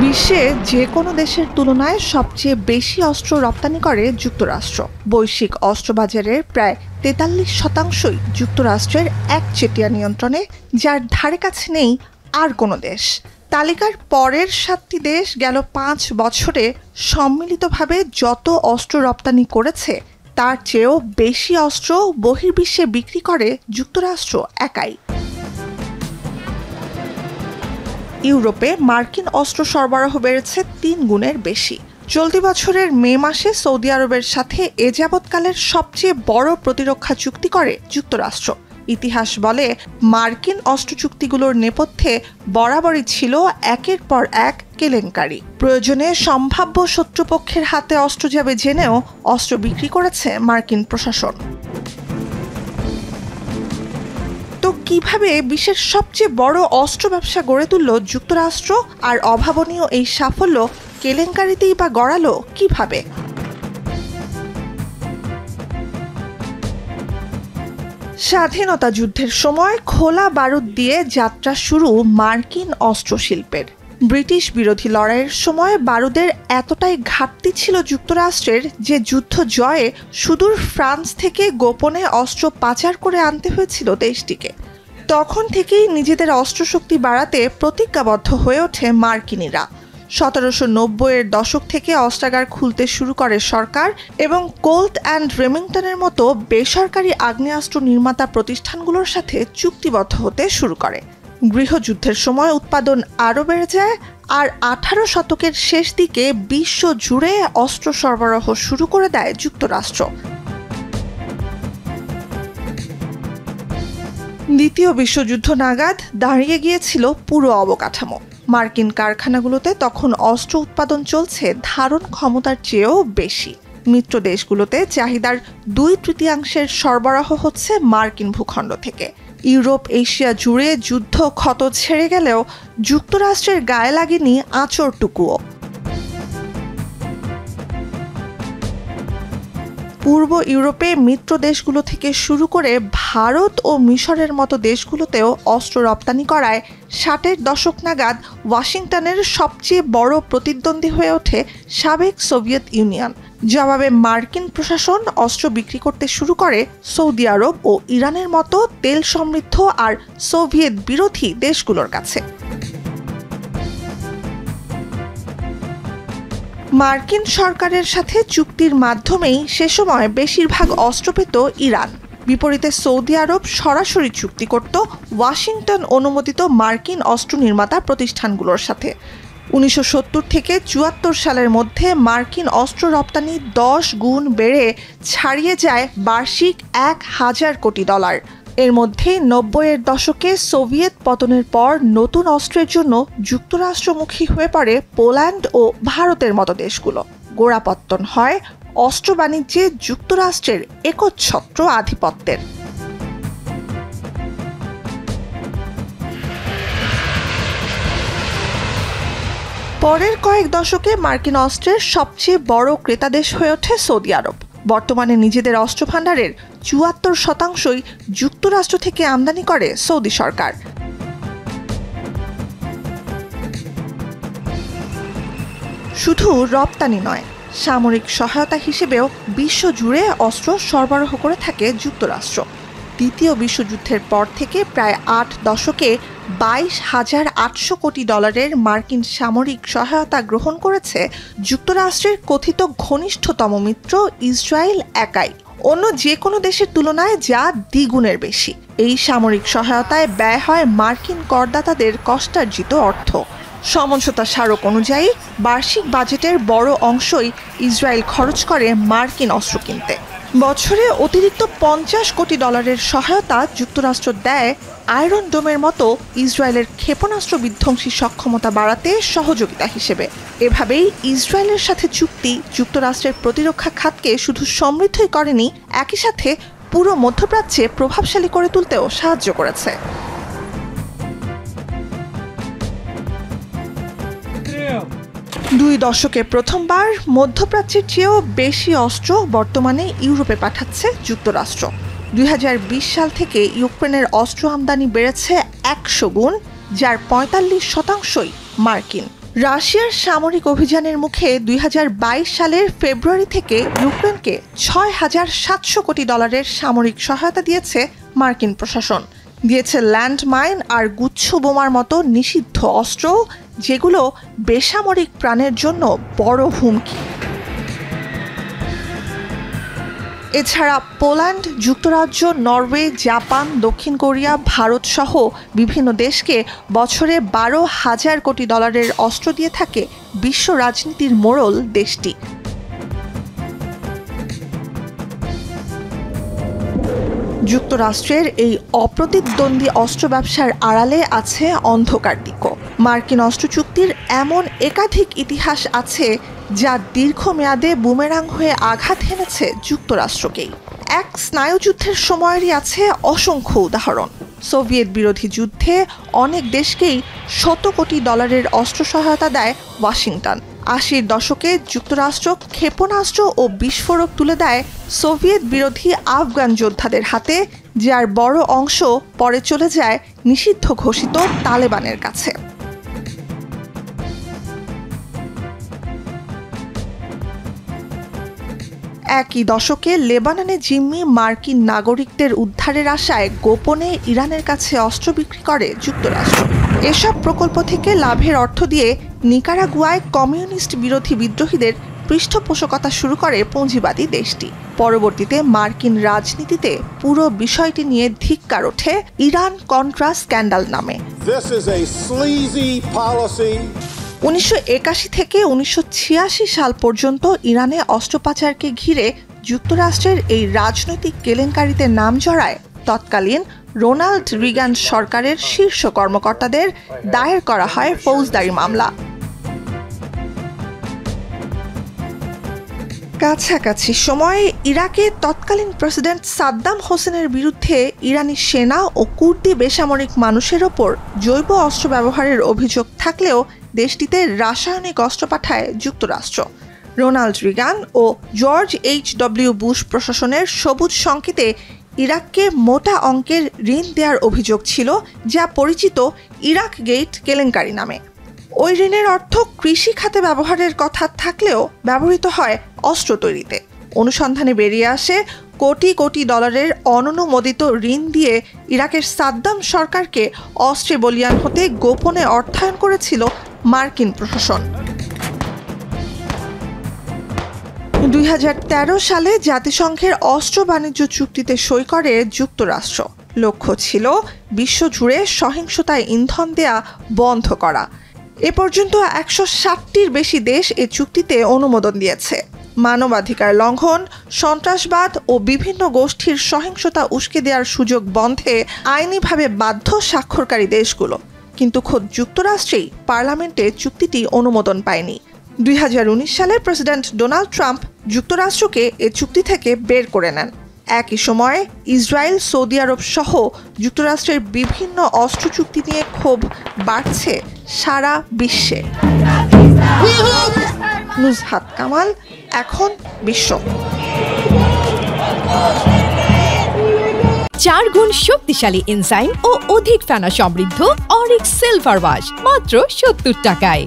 বিশ্বে যে কোনো দেশের তুলনায় সবচেয়ে বেশি অস্ত্র রপ্তানি করে যুক্তরাষ্ট্র। বৈশ্বিক অস্ত্র বাজারের প্রায় 43% যুক্তরাষ্ট্রের একচেটিয়া নিয়ন্ত্রণে, যার ধারে কাছে নেই আর কোনো দেশ। তালিকার পরের 7টি দেশ গেল 5 বছরে সম্মিলিতভাবে যত অস্ত্র রপ্তানি করেছে তার চেয়েও বেশি অস্ত্র বহির্বিশ্বে বিক্রি করে যুক্তরাষ্ট্র একাই। ইউরোপে মার্কিন অস্ত্র সরবরাহ বেড়েছে 3 গুণের বেশি। চলতি বছরের মে মাসে সৌদি আরবের সাথে এ যাবৎকালের সবচেয়ে বড় প্রতিরক্ষা চুক্তি করে যুক্তরাষ্ট্র। ইতিহাস বলে, মার্কিন অস্ত্র চুক্তিগুলোর নেপথ্যে বরাবরই ছিল একের পর এক কেলেঙ্কারি। প্রয়োজনে সম্ভাব্য শত্রুপক্ষের হাতে অস্ত্র যাবে জেনেও অস্ত্র বিক্রি করেছে মার্কিন প্রশাসন। তো কিভাবে বিশ্বের সবচেয়ে বড় অস্ত্র ব্যবসা গড়ে তুলল যুক্তরাষ্ট্র, আর অভাবনীয় এই সাফল্য কেলেঙ্কারিতেই বা গড়ালো কিভাবে? স্বাধীনতা যুদ্ধের সময় খোলা বারুদ দিয়ে যাত্রা শুরু মার্কিন অস্ত্র শিল্পের। ব্রিটিশ বিরোধী লড়াইয়ের সময় বারুদের এতটাই ঘাটতি ছিল যুক্তরাষ্ট্রের যে যুদ্ধ জয়ে সুদূর ফ্রান্স থেকে গোপনে অস্ত্র পাচার করে আনতে হয়েছিল দেশটিকে। তখন থেকেই নিজেদের অস্ত্রশক্তি বাড়াতে প্রতিজ্ঞাবদ্ধ হয়ে ওঠে মার্কিনিরা। 1790-এর দশক থেকে অস্ত্রাগার খুলতে শুরু করে সরকার এবং কোল্ট অ্যান্ড রেমিংটনের মতো বেসরকারি আগ্নেয়াস্ত্র নির্মাতা প্রতিষ্ঠানগুলোর সাথে চুক্তিবদ্ধ হতে শুরু করে। গৃহযুদ্ধের সময় উৎপাদন আরও বেড়ে যায়, আর 18 শতকের শেষ দিকে বিশ্ব জুড়ে অস্ত্র সরবরাহ শুরু করে দেয় যুক্তরাষ্ট্র। দ্বিতীয় বিশ্বযুদ্ধ নাগাদ দাঁড়িয়ে গিয়েছিল পুরো অবকাঠামো। মার্কিন কারখানাগুলোতে তখন অস্ত্র উৎপাদন চলছে ধারণ ক্ষমতার চেয়েও বেশি। মিত্র দেশগুলোতে চাহিদার 2/3 সরবরাহ হচ্ছে মার্কিন ভূখণ্ড থেকে। ইউরোপ এশিয়া জুড়ে যুদ্ধ ক্ষত ছেড়ে গেলেও যুক্তরাষ্ট্রের গায়ে লাগেনি আঁচড়টুকুও। পূর্ব ইউরোপে মিত্র দেশগুলো থেকে শুরু করে ভারত ও মিশরের মতো দেশগুলোতেও অস্ত্র রপ্তানি করায় 60-এর দশক নাগাদ ওয়াশিংটনের সবচেয়ে বড় প্রতিদ্বন্দ্বী হয়ে ওঠে সাবেক সোভিয়েত ইউনিয়ন। জবাবে মার্কিন প্রশাসন অস্ত্র বিক্রি করতে শুরু করে সৌদি আরব ও ইরানের মতো তেল সমৃদ্ধ আর সোভিয়েত বিরোধী দেশগুলোর কাছে। মার্কিন সরকারের সাথে চুক্তির মাধ্যমেই সে সময় বেশিরভাগ অস্ত্র পেত ইরান। বিপরীতে সৌদি আরব সরাসরি চুক্তি করত ওয়াশিংটন অনুমোদিত মার্কিন অস্ত্র নির্মাতা প্রতিষ্ঠানগুলোর সাথে। 1970 থেকে 74 সালের মধ্যে মার্কিন অস্ত্র রপ্তানি 10 গুণ বেড়ে ছাড়িয়ে যায় বার্ষিক $1000 কোটি। এর মধ্যে 90-এর দশকে সোভিয়েত পতনের পর নতুন অস্ত্রের জন্য যুক্তরাষ্ট্রমুখী হয়ে পড়ে পোল্যান্ড ও ভারতের মতো দেশগুলো। গোড়াপত্তন হয় অস্ত্র বাণিজ্যে যুক্তরাষ্ট্রের একচ্ছত্র আধিপত্যের। পরের কয়েক দশকে মার্কিন অস্ত্রের সবচেয়ে বড় ক্রেতা দেশ হয়ে ওঠে সৌদি আরব। বর্তমানে নিজেদের অস্ত্র ভাণ্ডারের 74% যুক্তরাষ্ট্র থেকে আমদানি করে সৌদি সরকার। শুধু রপ্তানি নয়, সামরিক সহায়তা হিসেবেও বিশ্বজুড়ে অস্ত্র সরবরাহ করে থাকে যুক্তরাষ্ট্র। দ্বিতীয় বিশ্বযুদ্ধের পর থেকে প্রায় 8 দশকে $22,800 কোটি মার্কিন সামরিক সহায়তা গ্রহণ করেছে যুক্তরাষ্ট্রের কথিত ঘনিষ্ঠতম মিত্র ইসরায়েল একাই। অন্য যে কোনো দেশের তুলনায় যা দ্বিগুণের বেশি। এই সামরিক সহায়তায় ব্যয় হয় মার্কিন করদাতাদের কষ্টার্জিত অর্থ। সমঝোতা স্মারক অনুযায়ী বার্ষিক বাজেটের বড় অংশই ইসরায়েল খরচ করে মার্কিন অস্ত্র কিনতে। বছরে অতিরিক্ত $50 কোটি সহায়তা যুক্তরাষ্ট্র দেয় আয়রন ডোমের মতো ইসরায়েলের ক্ষেপণাস্ত্র বিধ্বংসী সক্ষমতা বাড়াতে সহযোগিতা হিসেবে। এভাবেই ইসরায়েলের সাথে চুক্তি যুক্তরাষ্ট্রের প্রতিরক্ষা খাতকে শুধু সমৃদ্ধই করেনি, একই সাথে পুরো মধ্যপ্রাচ্যে প্রভাবশালী করে তুলতেও সাহায্য করেছে। দুই দশকে প্রথমবার মধ্যপ্রাচ্যের চেয়েও বেশি অস্ত্র বর্তমানে ইউরোপে পাঠাচ্ছে যুক্তরাষ্ট্র। 2020 সাল থেকে ইউক্রেনের অস্ত্র আমদানি বেড়েছে 100 গুণ, যার 45% মার্কিন। রাশিয়ার সামরিক অভিযানের মুখে 2022 সালের ফেব্রুয়ারি থেকে ইউক্রেনকে $6,700 কোটি সামরিক সহায়তা দিয়েছে মার্কিন প্রশাসন। দিয়েছে ল্যান্ডমাইন আর গুচ্ছ বোমার মতো নিষিদ্ধ অস্ত্র, যেগুলো বেসামরিক প্রাণের জন্য বড় হুমকি। এছাড়া পোল্যান্ড, যুক্তরাজ্য, নরওয়ে, জাপান, দক্ষিণ কোরিয়া, ভারত সহ বিভিন্ন দেশকে বছরে $12,000 কোটি অস্ত্র দিয়ে থাকে বিশ্ব রাজনীতির মোড়ল দেশটি। যুক্তরাষ্ট্রের এই অপ্রতিদ্বন্দ্বী অস্ত্র ব্যবসার আড়ালে আছে অন্ধকার দিকও। মার্কিন অস্ত্র চুক্তির এমন একাধিক ইতিহাস আছে যা দীর্ঘমেয়াদে বুমেরাং হয়ে আঘাত হেনেছে যুক্তরাষ্ট্রকেই। এক স্নায়ুযুদ্ধের সময়েরই আছে অসংখ্য উদাহরণ। সোভিয়েত বিরোধী যুদ্ধে অনেক দেশকেই $100 কোটি অস্ত্র সহায়তা দেয় ওয়াশিংটন। 80-র দশকে যুক্তরাষ্ট্র ক্ষেপণাস্ত্র ও বিস্ফোরক তুলে দেয় সোভিয়েত বিরোধী আফগান যোদ্ধাদের হাতে, যার বড় অংশ পরে চলে যায় নিষিদ্ধ ঘোষিত তালেবানের কাছে। একই দশকে লেবাননে জিম্মি মার্কিন নাগরিকদের উদ্ধারের আশায় গোপনে ইরানের কাছে অস্ত্র বিক্রি করে যুক্তরাষ্ট্র। এসব প্রকল্প থেকে লাভের অর্থ দিয়ে নিকারাগুয়ায় কমিউনিস্ট বিরোধী বিদ্রোহীদের পৃষ্ঠপোষকতা শুরু করে পুঁজিবাদী দেশটি। পরবর্তীতে মার্কিন রাজনীতিতে পুরো বিষয়টি নিয়ে ধিক্কার ওঠে ইরান কন্ট্রা স্ক্যান্ডাল নামে। 1981 থেকে 1986 সাল পর্যন্ত ইরানে অস্ত্র পাচারকে ঘিরে যুক্তরাষ্ট্রের এই রাজনৈতিক কেলেঙ্কারিতে নাম জড়ায় তৎকালীন রোনাল্ড রিগান সরকারের শীর্ষ কর্মকর্তাদের। দায়ের করা হয় ফৌজদারি মামলা। কাছাকাছি সময়ে ইরাকে তৎকালীন প্রেসিডেন্ট সাদ্দাম হোসেনের বিরুদ্ধে ইরানি সেনা ও কুর্দি বেসামরিক মানুষের ওপর জৈব অস্ত্র ব্যবহারের অভিযোগ থাকলেও দেশটিতে রাসায়নিক অস্ত্র পাঠায় যুক্তরাষ্ট্র। রোনাল্ড রিগান ও জর্জ H.W. বুশ প্রশাসনের সবুজ সংকেতে ইরাককে মোটা অঙ্কের ঋণ দেওয়ার অভিযোগ ছিল, যা পরিচিত ইরাক গেট কেলেঙ্কারি নামে। ওই ঋণের অর্থ কৃষি খাতে ব্যবহারের কথা থাকলেও ব্যবহৃত হয় অস্ত্র তৈরিতে। অনুসন্ধানে বেরিয়ে আসে কোটি কোটি ডলারের অননুমোদিত ঋণ দিয়ে ইরাকের সাদ্দাম সরকারকে অস্ত্রে বলিয়ান হতে গোপনে অর্থায়ন করেছিল মার্কিন প্রশাসন। 2013 সালে জাতিসংঘের অস্ত্র বাণিজ্য চুক্তিতে সই করে যুক্তরাষ্ট্র। লক্ষ্য ছিল বিশ্বজুড়ে সহিংসতায় ইন্ধন দেয়া বন্ধ করা। এ পর্যন্ত 160টির বেশি দেশ এ চুক্তিতে অনুমোদন দিয়েছে। মানবাধিকার লঙ্ঘন, সন্ত্রাসবাদ ও বিভিন্ন গোষ্ঠীর সহিংসতা উস্কে দেওয়ার সুযোগ বন্ধে আইনিভাবে বাধ্য স্বাক্ষরকারী দেশগুলো। কিন্তু খোদ যুক্তরাষ্ট্রেই পার্লামেন্টে চুক্তিটি অনুমোদন পায়নি। 2019 সালে প্রেসিডেন্ট ডোনাল্ড ট্রাম্প যুক্তরাষ্ট্রকে এ চুক্তি থেকে বের করে নেন। একই সময়ে ইসরায়েল, সৌদি আরব সহ যুক্তরাষ্ট্রের বিভিন্ন অস্ত্র চুক্তি নিয়ে ক্ষোভ বাড়ছে সারা বিশ্বে। নুজহাত কামাল, এখন বিশ্ব। 4 গুণ শক্তিশালী এনজাইম ও অধিক ফেনা সমৃদ্ধ অরিক সিলভার ওয়াশ মাত্র 70 টাকায়।